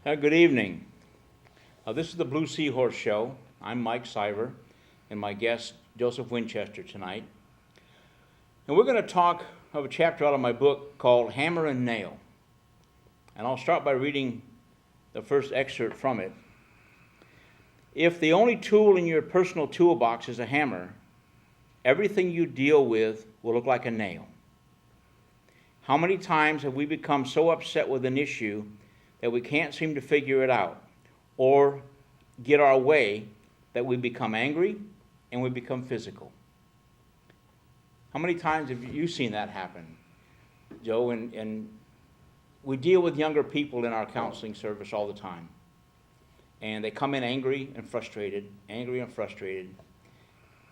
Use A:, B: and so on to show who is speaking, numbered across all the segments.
A: Good evening. This is the Blue Seahorse Show. I'm Mike Siver and my guest, Joseph Winchester, tonight. And we're going to talk of a chapter out of my book called Hammer and Nail. And I'll start by reading the first excerpt from it. If the only tool in your personal toolbox is a hammer, everything you deal with will look like a nail. How many times have we become so upset with an issue that we can't seem to figure it out or get our way that we become angry and we become physical? How many times have you seen that happen, Joe? And we deal with younger people in our counseling service all the time. And they come in angry and frustrated, and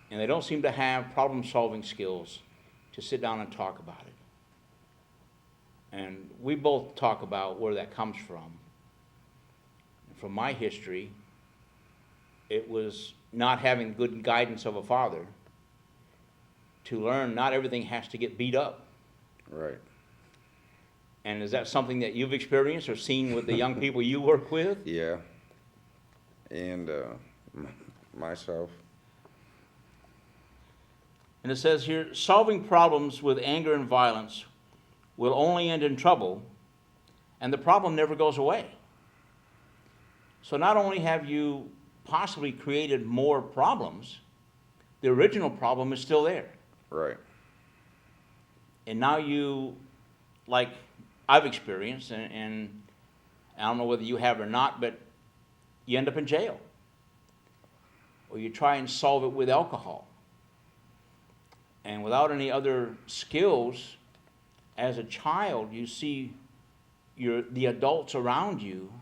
A: they don't seem to have problem-solving skills to sit down and talk about it. And we both talk about where that comes from. From my history, it was not having good guidance of a father to learn not everything has to get beat up.
B: Right.
A: And is that something that you've experienced or seen with the young people you work with?
B: Yeah. And myself.
A: And it says here, solving problems with anger and violence will only end in trouble, and the problem never goes away. So not only have you possibly created more problems, the original problem is still there.
B: Right.
A: And now you, like I've experienced, and I don't know whether you have or not, but you end up in jail. Or you try and solve it with alcohol. And without any other skills, as a child, you see the adults around you,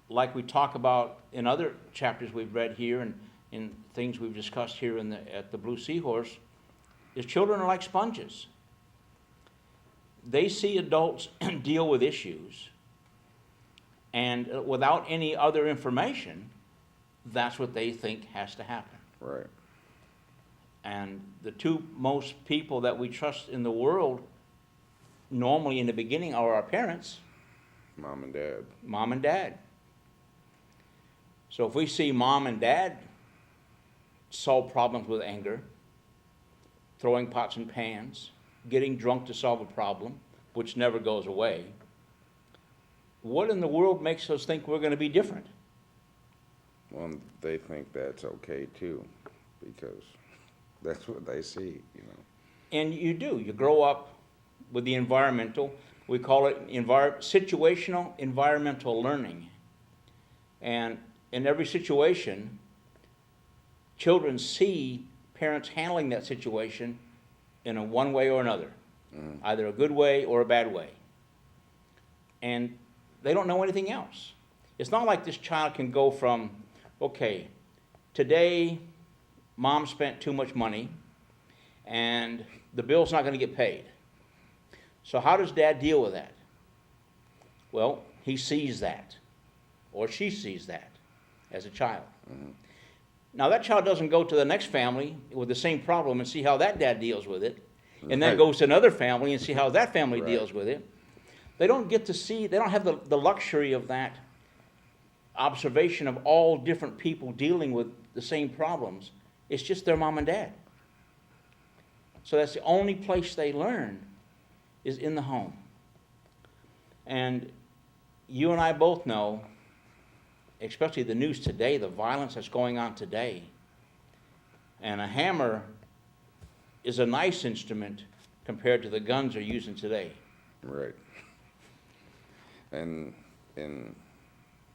A: like we talk about in other chapters we've read here and in things we've discussed here at the Blue Seahorse, is children are like sponges. They see adults deal with issues, and without any other information, that's what they think has to happen.
B: Right.
A: And the two most people that we trust in the world normally in the beginning are our parents.
B: Mom and Dad.
A: Mom and Dad. So if we see Mom and Dad solve problems with anger, throwing pots and pans, getting drunk to solve a problem, which never goes away, what in the world makes us think we're going to be different?
B: Well, they think that's okay too, because that's what they see, you know.
A: And you do. You grow up with the environmental, we call it situational environmental learning. And in every situation, children see parents handling that situation in a one way or another, either a good way or a bad way. And they don't know anything else. It's not like this child can go from, okay, today Mom spent too much money and the bill's not going to get paid. So how does Dad deal with that? Well, he sees that, or she sees that as a child. Mm-hmm. Now that child doesn't go to the next family with the same problem and see how that dad deals with it, and then goes to another family and see how that family deals with it. They don't get to see, they don't have the luxury of that observation of all different people dealing with the same problems. It's just their mom and dad. So that's the only place they learn, is in the home. And you and I both know, especially the news today, the violence that's going on today. And a hammer is a nice instrument compared to the guns they're using today.
B: Right. And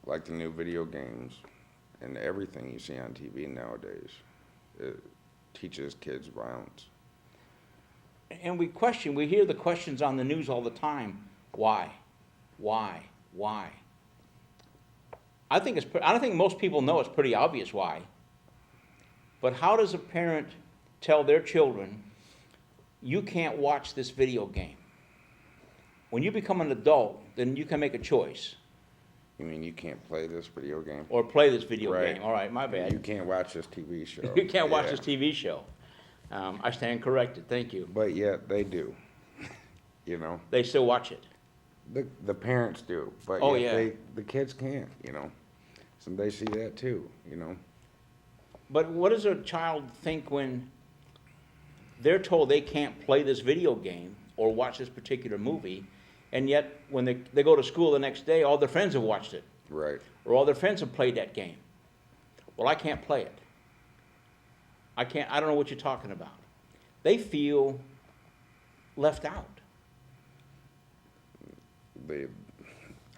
B: like the new video games and everything you see on TV nowadays, it teaches kids violence.
A: And we hear the questions on the news all the time. Why? Why? Why? I don't think most people know it's pretty obvious why. But how does a parent tell their children, you can't watch this video game? When you become an adult, then you can make a choice.
B: You mean you can't play this video game?
A: Or play this video game. All right, my bad.
B: You can't watch this TV show.
A: You can't watch this TV show. I stand corrected. Thank you.
B: But yet they do. You know?
A: They still watch it.
B: The parents do, but
A: Oh,
B: yet
A: yeah.
B: the kids can't, you know. Some they see that too, you know.
A: But what does a child think when they're told they can't play this video game or watch this particular movie, and yet when they go to school the next day, all their friends have watched it,
B: Right.
A: or all their friends have played that game? Well, I can't play it. I don't know what you're talking about. They feel left out.
B: They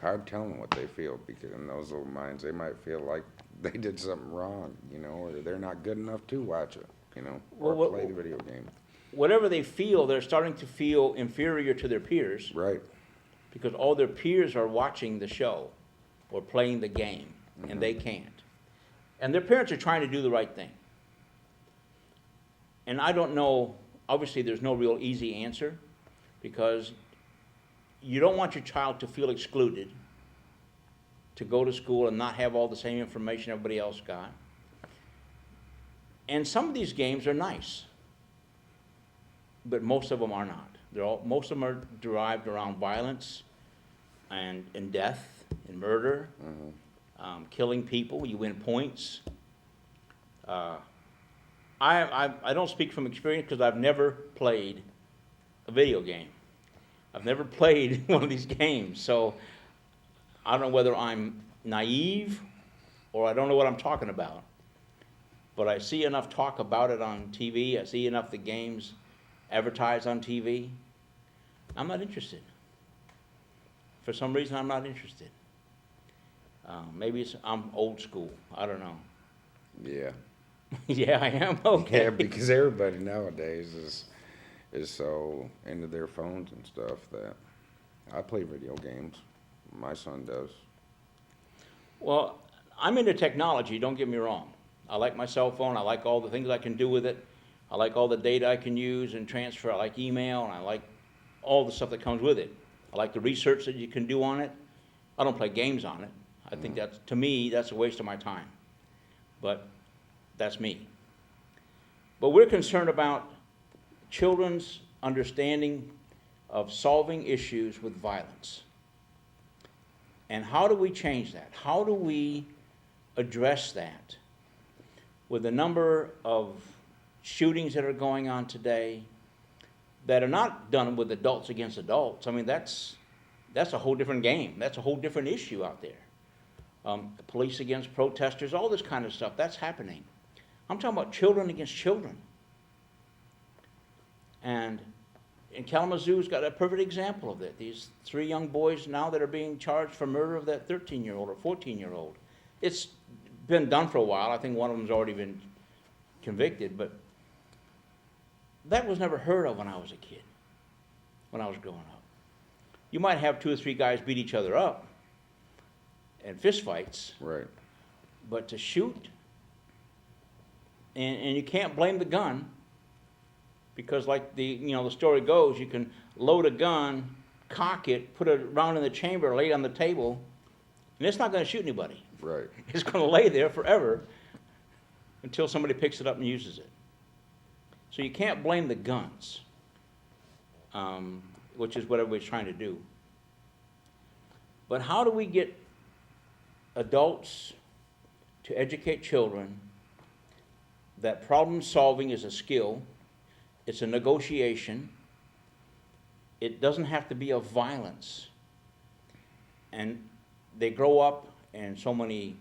B: hard telling what they feel, because in those little minds they might feel like they did something wrong, you know, or they're not good enough to watch it, you know, or
A: Well,
B: play the video game.
A: Whatever they feel, they're starting to feel inferior to their peers
B: Right.
A: because all their peers are watching the show or playing the game, and they can't. And their parents are trying to do the right thing. And I don't know, obviously there's no real easy answer, because you don't want your child to feel excluded, to go to school and not have all the same information everybody else got. And some of these games are nice, but most of them are not. Most of them are derived around violence and death and murder, killing people. You win points. I don't speak from experience because I've never played a video game. I've never played one of these games, so I don't know whether I'm naive or I don't know what I'm talking about. But I see enough talk about it on TV. I see enough of the games advertised on TV. I'm not interested. For some reason, I'm not interested. Maybe I'm old school. I don't know.
B: Yeah.
A: Yeah, I am. Okay.
B: Yeah, because everybody nowadays is so into their phones and stuff that I play video games. My son does.
A: Well, I'm into technology, don't get me wrong. I like my cell phone. I like all the things I can do with it. I like all the data I can use and transfer. I like email, and I like all the stuff that comes with it. I like the research that you can do on it. I don't play games on it. I think that's, to me, that's a waste of my time. But that's me. But we're concerned about children's understanding of solving issues with violence. And how do we change that? How do we address that? With the number of shootings that are going on today that are not done with adults against adults, I mean, that's a whole different game. That's a whole different issue out there. Police against protesters, all this kind of stuff, that's happening. I'm talking about children against children. And Kalamazoo's got a perfect example of that. These 3 young boys now that are being charged for murder of that 13-year-old or 14-year-old. It's been done for a while. I think one of them's already been convicted, but that was never heard of when I was a kid, when I was growing up. You might have 2 or 3 guys beat each other up and fist fights,
B: Right.
A: but to shoot, and you can't blame the gun, because like the story goes, you can load a gun, cock it, put a round in the chamber, lay it on the table, and it's not going to shoot anybody.
B: Right.
A: It's going to lay there forever until somebody picks it up and uses it. So you can't blame the guns, which is what everybody's trying to do. But how do we get adults to educate children that problem solving is a skill, it's a negotiation, it doesn't have to be of violence. And they grow up and so many,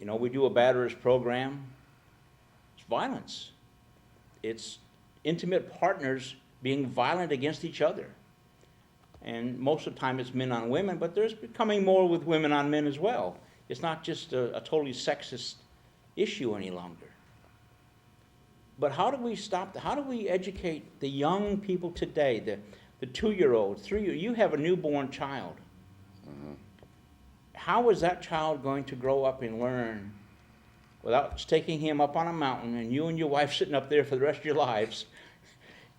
A: we do a batterers program, it's violence. It's intimate partners being violent against each other. And most of the time it's men on women, but there's becoming more with women on men as well. It's not just a totally sexist issue any longer. But how do we stop how do we educate the young people today, the 2-year-old, 3-year-old? You have a newborn child. How is that child going to grow up and learn without taking him up on a mountain and you and your wife sitting up there for the rest of your lives,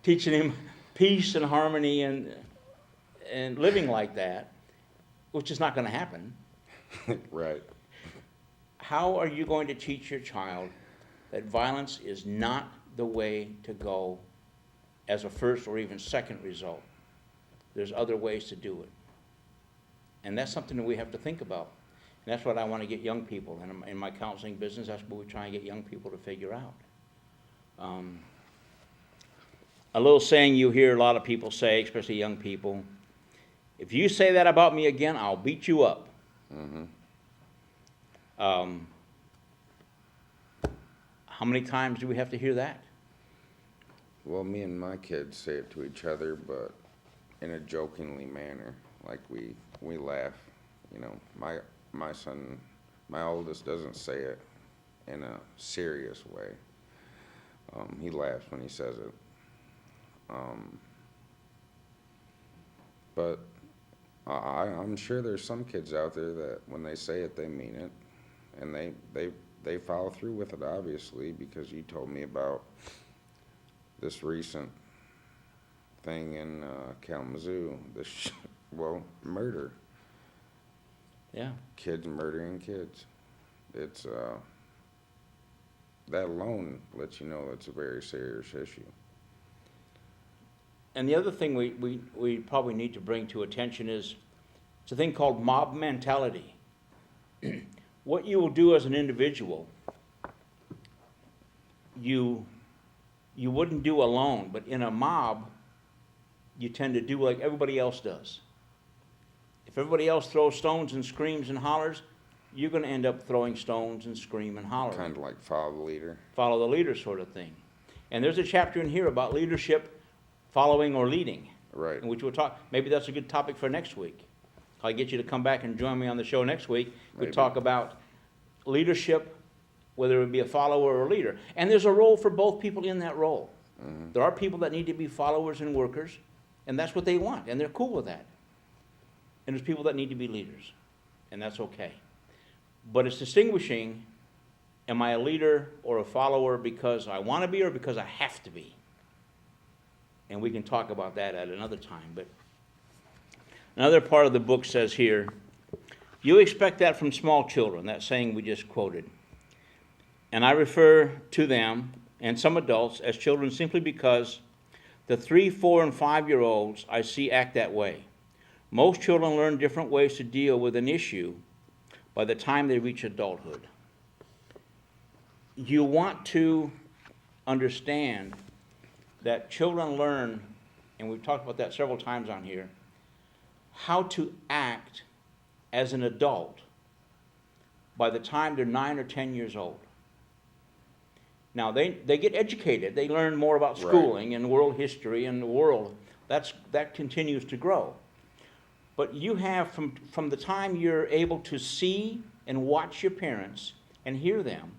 A: teaching him peace and harmony and living like that, which is not going to happen?
B: Right.
A: How are you going to teach your child that violence is not the way to go as a first or even second result? There's other ways to do it. And that's something that we have to think about. And that's what I want to get young people, and in my counseling business, that's what we try and get young people to figure out. A little saying you hear a lot of people say, especially young people, if you say that about me again, I'll beat you up.
B: Mm-hmm.
A: How many times do we have to hear that?
B: Well, me and my kids say it to each other, but in a jokingly manner. Like we laugh. You know, my son, my oldest, doesn't say it in a serious way. He laughs when he says it. But I'm sure there's some kids out there that when they say it, they mean it, and they follow through with it, obviously, because you told me about this recent thing in Kalamazoo, murder.
A: Yeah.
B: Kids murdering kids. It's that alone lets you know it's a very serious issue.
A: And the other thing we probably need to bring to attention is it's a thing called mob mentality. What you will do as an individual, you wouldn't do alone, but in a mob, you tend to do like everybody else does. If everybody else throws stones and screams and hollers, you're going to end up throwing stones and scream and holler.
B: Kind of like follow the leader.
A: Follow the leader sort of thing. And there's a chapter in here about leadership, following or leading.
B: Right.
A: In which we'll talk. Maybe that's a good topic for next week. I'll get you to come back and join me on the show next week. We'll
B: Maybe.
A: talk about leadership, whether it be a follower or a leader. And there's a role for both people in that role.
B: Mm-hmm.
A: There are people that need to be followers and workers, and that's what they want, and they're cool with that. And there's people that need to be leaders, and that's okay. But it's distinguishing, am I a leader or a follower because I want to be or because I have to be? And we can talk about that at another time. But another part of the book says here, you expect that from small children, that saying we just quoted. And I refer to them and some adults as children simply because the 3, 4, and 5-year-olds I see act that way. Most children learn different ways to deal with an issue by the time they reach adulthood. You want to understand that children learn, and we've talked about that several times on here, how to act as an adult by the time they're 9 or 10 years old. Now, they get educated. They learn more about schooling and world history and the world. That continues to grow. But you have, from the time you're able to see and watch your parents and hear them,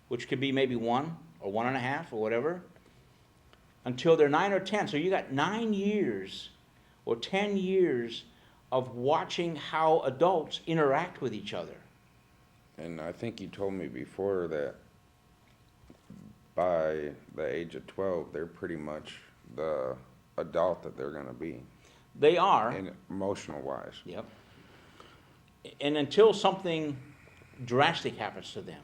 A: which could be maybe 1 or 1.5 or whatever, until they're 9 or 10. So you got 9 years or 10 years of watching how adults interact with each other.
B: And I think you told me before that by the age of 12, they're pretty much the adult that they're going to be.
A: They are.
B: And emotional-wise.
A: Yep. And until something drastic happens to them.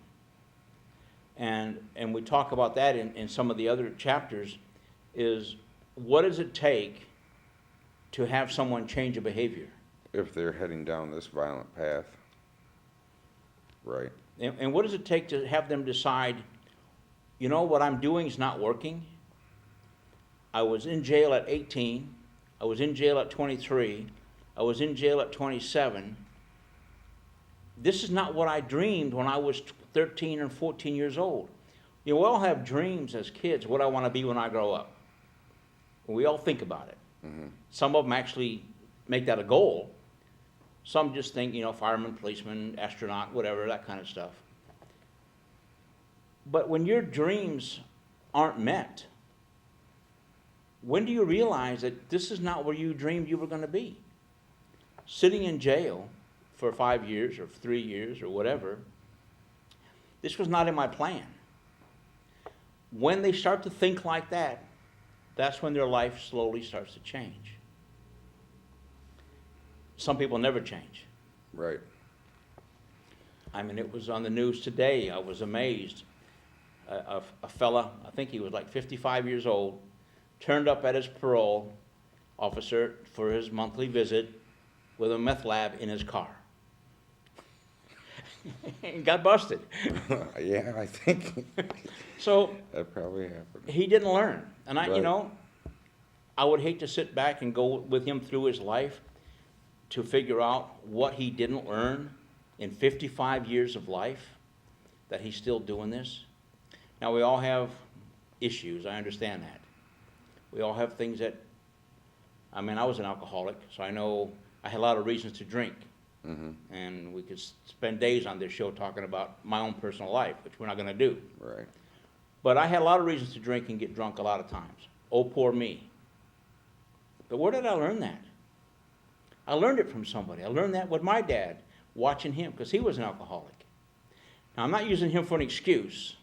A: And we talk about that in some of the other chapters, is what does it take to have someone change a behavior?
B: If they're heading down this violent path. Right.
A: And what does it take to have them decide, you know, what I'm doing is not working? I was in jail at 18. I was in jail at 23. I was in jail at 27. This is not what I dreamed when I was 13 and 14 years old. You know, we all have dreams as kids, what I want to be when I grow up. We all think about it.
B: Mm-hmm.
A: Some of them actually make that a goal. Some just think, you know, fireman, policeman, astronaut, whatever, that kind of stuff. But when your dreams aren't met, when do you realize that this is not where you dreamed you were going to be? Sitting in jail for 5 years or 3 years or whatever, this was not in my plan. When they start to think like that, that's when their life slowly starts to change. Some people never change.
B: Right.
A: I mean, it was on the news today. I was amazed. A fella, I think he was like 55 years old, turned up at his parole officer for his monthly visit, with a meth lab in his car. And got busted.
B: Yeah, I think
A: So
B: that probably happened.
A: he didn't learn. And I, you
B: Right.
A: know, I would hate to sit back and go with him through his life to figure out what he didn't learn in 55 years of life, that he's still doing this. Now, we all have issues, I understand that. We all have things that, I mean, I was an alcoholic, so I know I had a lot of reasons to drink.
B: Mm-hmm.
A: And we could spend days on this show talking about my own personal life, which we're not going to do.
B: Right.
A: But I had a lot of reasons to drink and get drunk a lot of times. Oh, poor me. But where did I learn that? I learned it from somebody. I learned that with my dad, watching him, because he was an alcoholic. Now, I'm not using him for an excuse,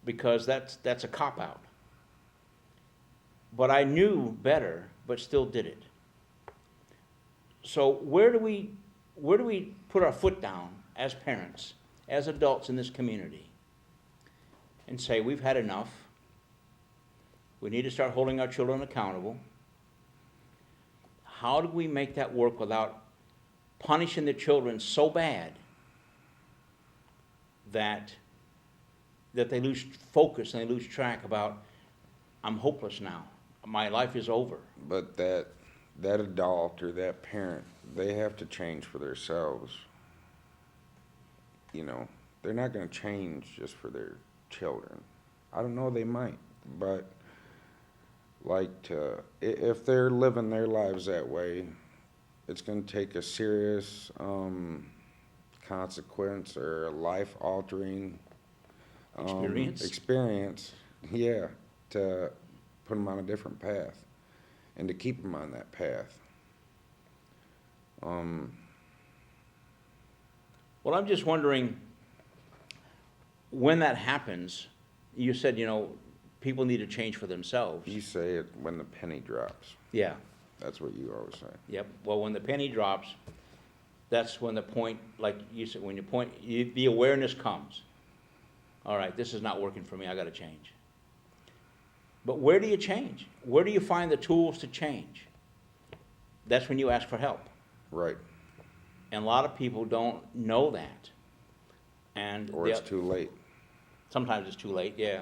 A: because that's a cop-out. But I knew better, but still did it. So where do we put our foot down as parents, as adults in this community, and say we've had enough? We need to start holding our children accountable. How do we make that work without punishing the children so bad that they lose focus and they lose track about, I'm hopeless now, my life is over?
B: But that adult or that parent, they have to change for themselves. You know, they're not going to change just for their children. I don't know, they might, but if they're living their lives that way, it's going to take a serious consequence or a life-altering experience, yeah, to put them on a different path and to keep them on that path.
A: Well, I'm just wondering, when that happens, you said, people need to change for themselves.
B: You say it when the penny drops.
A: Yeah,
B: That's what you always say.
A: yep. Well, when the penny drops, that's when the point, like you said, the awareness comes. All right, this is not working for me, I gotta change. But where do you change? Where do you find the tools to change? That's when you ask for help.
B: Right.
A: And a lot of people don't know that.
B: Or it's too late.
A: Sometimes it's too late, yeah.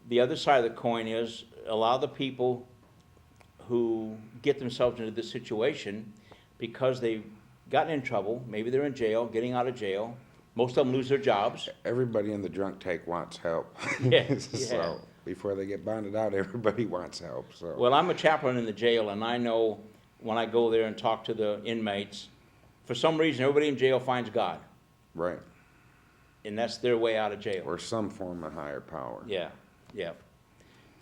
A: The other side of the coin is, a lot of the people who get themselves into this situation because they've gotten in trouble, maybe they're in jail, getting out of jail, most of them lose their jobs.
B: Everybody in the drunk tank wants help.
A: Yeah,
B: So before they get bonded out, everybody wants help. So
A: Well, I'm a chaplain in the jail, and I know when I go there and talk to the inmates, for some reason, everybody in jail finds God,
B: right,
A: and that's their way out of jail.
B: or some form of higher power.
A: Yeah, yeah.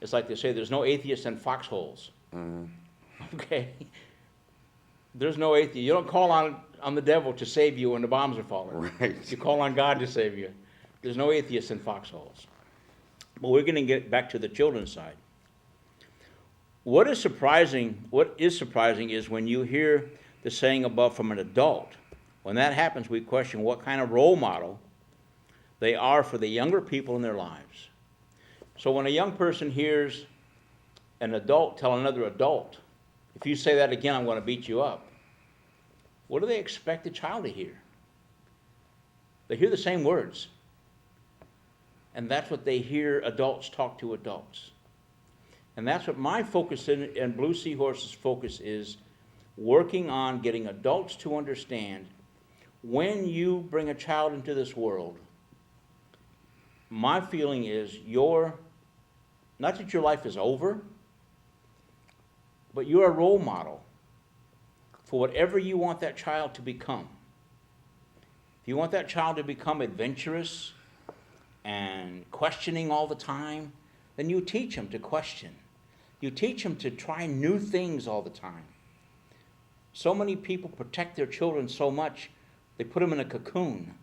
A: It's like they say, there's no atheists in foxholes.
B: Mhm.
A: Okay? There's no atheist. You don't call on the devil to save you when the bombs are falling.
B: Right.
A: You call on God to save you. There's no atheists in foxholes. But we're going to get back to the children's side. What is surprising is when you hear the saying above from an adult. When that happens, we question what kind of role model they are for the younger people in their lives. So when a young person hears an adult tell another adult, if you say that again, I'm going to beat you up, what do they expect the child to hear? They hear the same words. And that's what they hear adults talk to adults. And that's what my focus and Blue Seahorse's focus is, working on getting adults to understand, when you bring a child into this world, my feeling is not that your life is over, but you're a role model for whatever you want that child to become. If you want that child to become adventurous and questioning all the time, then you teach them to question. You teach them to try new things all the time. So many people protect their children so much, they put them in a cocoon.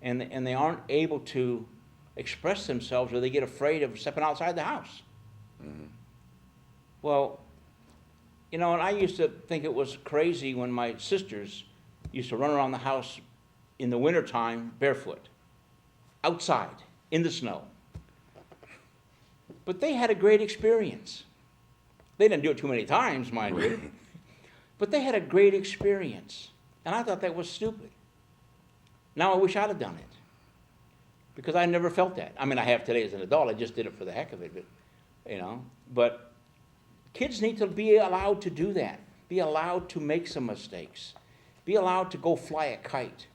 A: And they aren't able to express themselves, or they get afraid of stepping outside the house.
B: Mm-hmm.
A: Well, and I used to think it was crazy when my sisters used to run around the house in the wintertime barefoot, outside, in the snow. But they had a great experience. They didn't do it too many times, mind you. But they had a great experience, and I thought that was stupid. Now I wish I'd have done it, because I never felt that. I mean, I have today as an adult. I just did it for the heck of it, But kids need to be allowed to do that. Be allowed to make some mistakes. Be allowed to go fly a kite.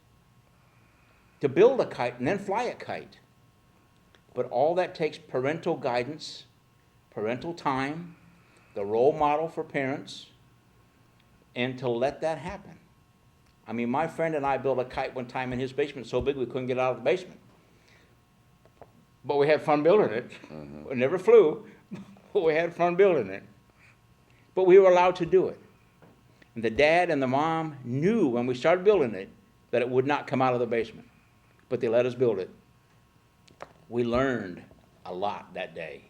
A: To build a kite and then fly a kite. But all that takes parental guidance, parental time, the role model for parents, and to let that happen. I mean, my friend and I built a kite one time in his basement so big we couldn't get out of the basement. But we had fun building it.
B: Mm-hmm.
A: It never flew, but we had fun building it. But we were allowed to do it. And the dad and the mom knew when we started building it that it would not come out of the basement. But they let us build it. We learned a lot that day.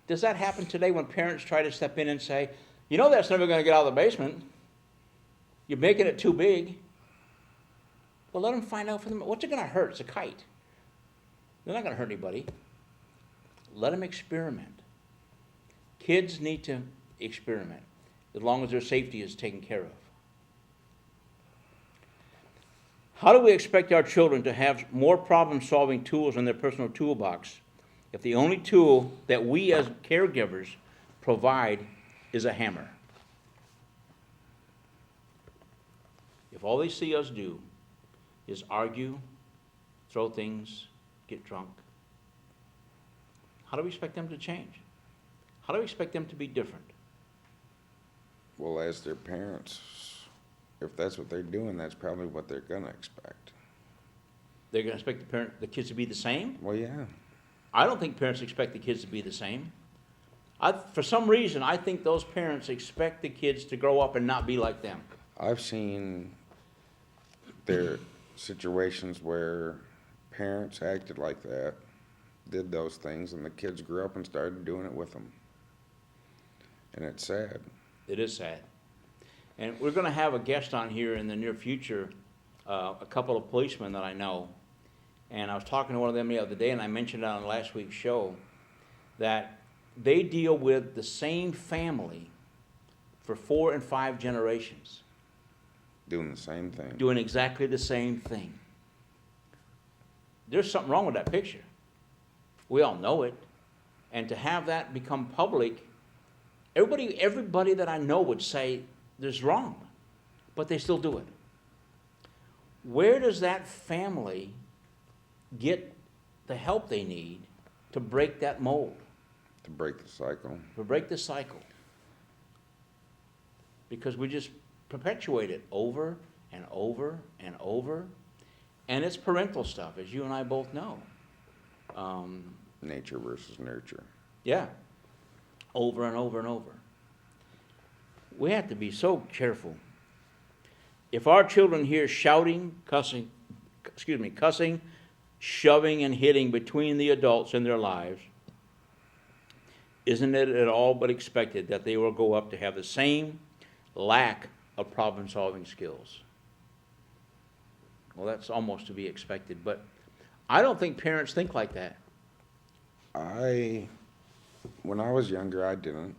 A: Does that happen today when parents try to step in and say, you know that's never going to get out of the basement. You're making it too big. Well, let them find out for them. What's it going to hurt? It's a kite. They're not going to hurt anybody. Let them experiment. Kids need to experiment as long as their safety is taken care of. How do we expect our children to have more problem-solving tools in their personal toolbox if the only tool that we as caregivers provide is a hammer? If all they see us do is argue, throw things, get drunk, how do we expect them to change? How do we expect them to be different?
B: Well, as their parents, if that's what they're doing, that's probably what they're gonna expect.
A: They're going to expect the kids to be the same?
B: Well, yeah.
A: I don't think parents expect the kids to be the same. For some reason, I think those parents expect the kids to grow up and not be like them.
B: I've seen there situations where parents acted like that, did those things, and the kids grew up and started doing it with them. And it's sad.
A: It is sad. And we're going to have a guest on here in the near future, a couple of policemen that I know. And I was talking to one of them the other day, and I mentioned on last week's show that they deal with the same family for 4 and 5 generations.
B: Doing the same thing.
A: Doing exactly the same thing. There's something wrong with that picture. We all know it. And to have that become public, everybody that I know would say there's wrong, but they still do it. Where does that family get the help they need to break that mold?
B: To break the cycle.
A: To break the cycle. Because we just perpetuate it over and over and over. And it's parental stuff, as you and I both know.
B: Nature versus nurture.
A: Yeah. Over and over and over. We have to be so careful. If our children hear shouting, cussing, shoving and hitting between the adults in their lives, isn't it at all but expected that they will grow up to have the same lack of problem-solving skills? Well, that's almost to be expected, but I don't think parents think like that.
B: When I was younger, I didn't.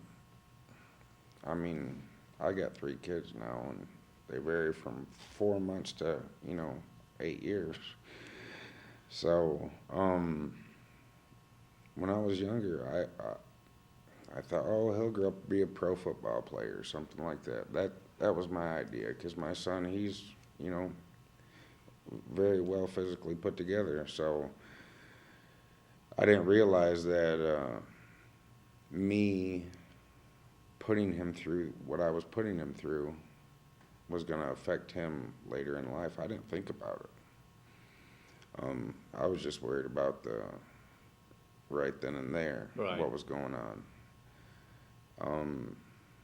B: I mean, I got 3 kids now, and they vary from 4 months to, 8 years. So, when I was younger, I thought, oh, he'll grow up to be a pro football player or something like that. That was my idea, because my son, he's, very well physically put together. So I didn't realize that me putting him through what I was putting him through was going to affect him later in life. I didn't think about it. I was just worried about the right then and there,
A: Right.
B: What was going on.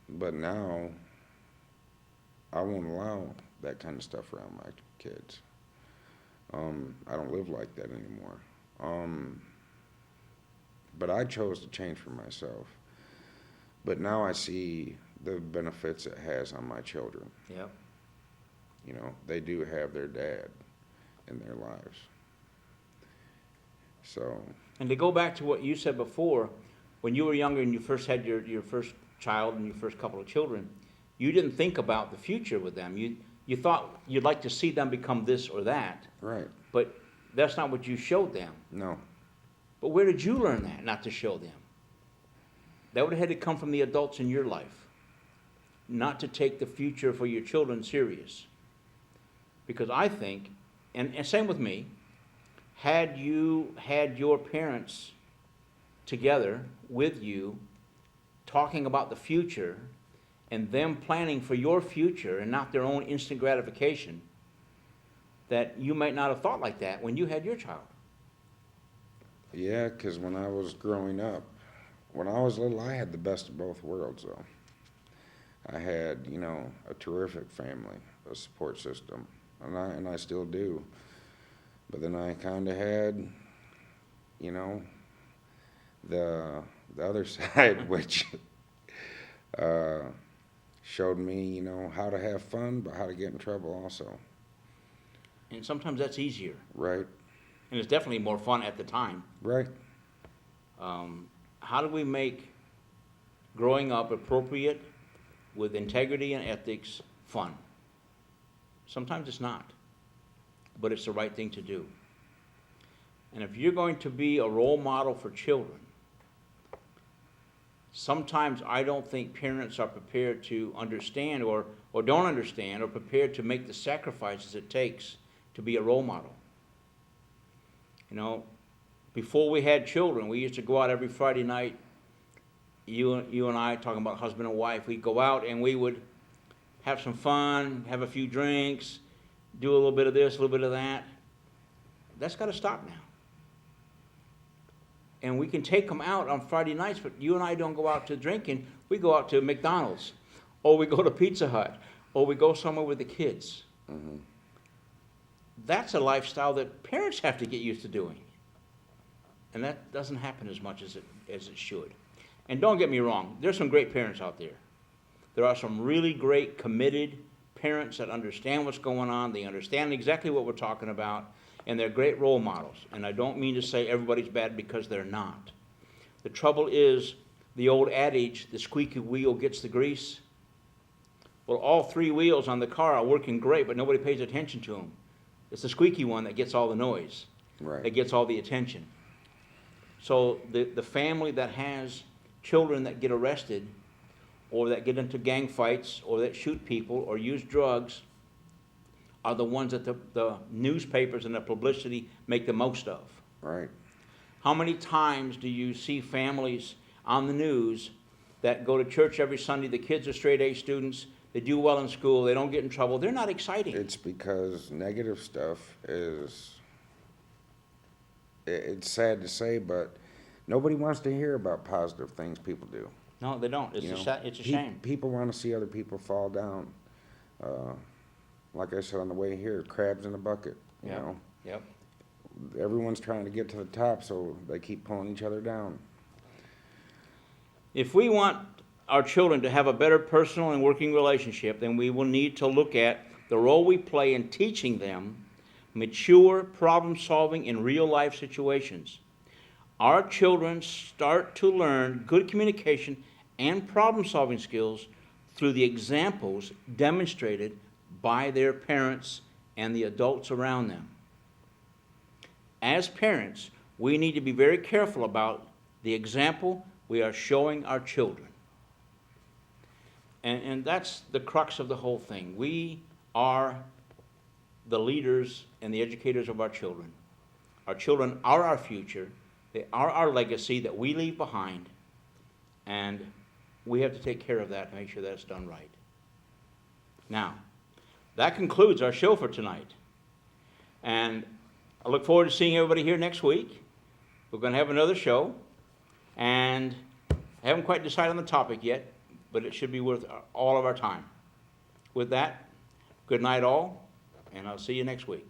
B: But now I won't allow that kind of stuff around my kids. I don't live like that anymore. But I chose to change for myself. But now I see the benefits it has on my children.
A: Yep.
B: They do have their dad in their lives. So.
A: And to go back to what you said before, when you were younger and you first had your first child and your first couple of children, you didn't think about the future with them. You thought you'd like to see them become this or that,
B: Right.
A: but that's not what you showed them.
B: No.
A: But where did you learn that, not to show them? That would have had to come from the adults in your life, not to take the future for your children serious. Because I think, and same with me, had you had your parents together with you talking about the future and them planning for your future and not their own instant gratification, that you might not have thought like that when you had your child.
B: Yeah, because when I was growing up, when I was little, I had the best of both worlds, though. I had, a terrific family, a support system, and I still do. But then I kind of had, the other side, which showed me, how to have fun, but how to get in trouble also.
A: And sometimes that's easier.
B: Right.
A: And it's definitely more fun at the time.
B: Right.
A: How do we make growing up appropriate with integrity and ethics fun? Sometimes it's not, but it's the right thing to do. And if you're going to be a role model for children, sometimes I don't think parents are prepared to understand or don't understand or prepared to make the sacrifices it takes to be a role model. Before we had children, we used to go out every Friday night, you and I talking about husband and wife, we'd go out and we would have some fun, have a few drinks, do a little bit of this, a little bit of that. That's got to stop now. And we can take them out on Friday nights, but you and I don't go out to drinking. We go out to McDonald's, or we go to Pizza Hut, or we go somewhere with the kids.
B: Mm-hmm.
A: That's a lifestyle that parents have to get used to doing. And that doesn't happen as much as it should. And don't get me wrong, there's some great parents out there. There are some really great, committed parents that understand what's going on. They understand exactly what we're talking about, and they're great role models. And I don't mean to say everybody's bad, because they're not. The trouble is the old adage, the squeaky wheel gets the grease. Well, all three wheels on the car are working great, but nobody pays attention to them. It's the squeaky one that gets all the noise.
B: Right.
A: That gets all the attention. So the family that has children that get arrested, or that get into gang fights, or that shoot people, or use drugs, are the ones that the newspapers and the publicity make the most of.
B: Right.
A: How many times do you see families on the news that go to church every Sunday, the kids are straight A students, they do well in school, they don't get in trouble, they're not exciting.
B: It's because negative stuff is, it's sad to say, but nobody wants to hear about positive things people do.
A: No, they don't. It's a shame.
B: People want to see other people fall down. Like I said on the way here, crabs in a bucket, you know.
A: Yep.
B: Everyone's trying to get to the top, so they keep pulling each other down.
A: If we want our children to have a better personal and working relationship, then we will need to look at the role we play in teaching them mature problem solving in real life situations. Our children start to learn good communication and problem solving skills through the examples demonstrated by their parents and the adults around them. As parents, we need to be very careful about the example we are showing our children. And that's the crux of the whole thing. We are the leaders and the educators of our children. Our children are our future. They are our legacy that we leave behind. And we have to take care of that and make sure that's done right. Now, that concludes our show for tonight. And I look forward to seeing everybody here next week. We're going to have another show. And I haven't quite decided on the topic yet, but it should be worth all of our time. With that, good night all, and I'll see you next week.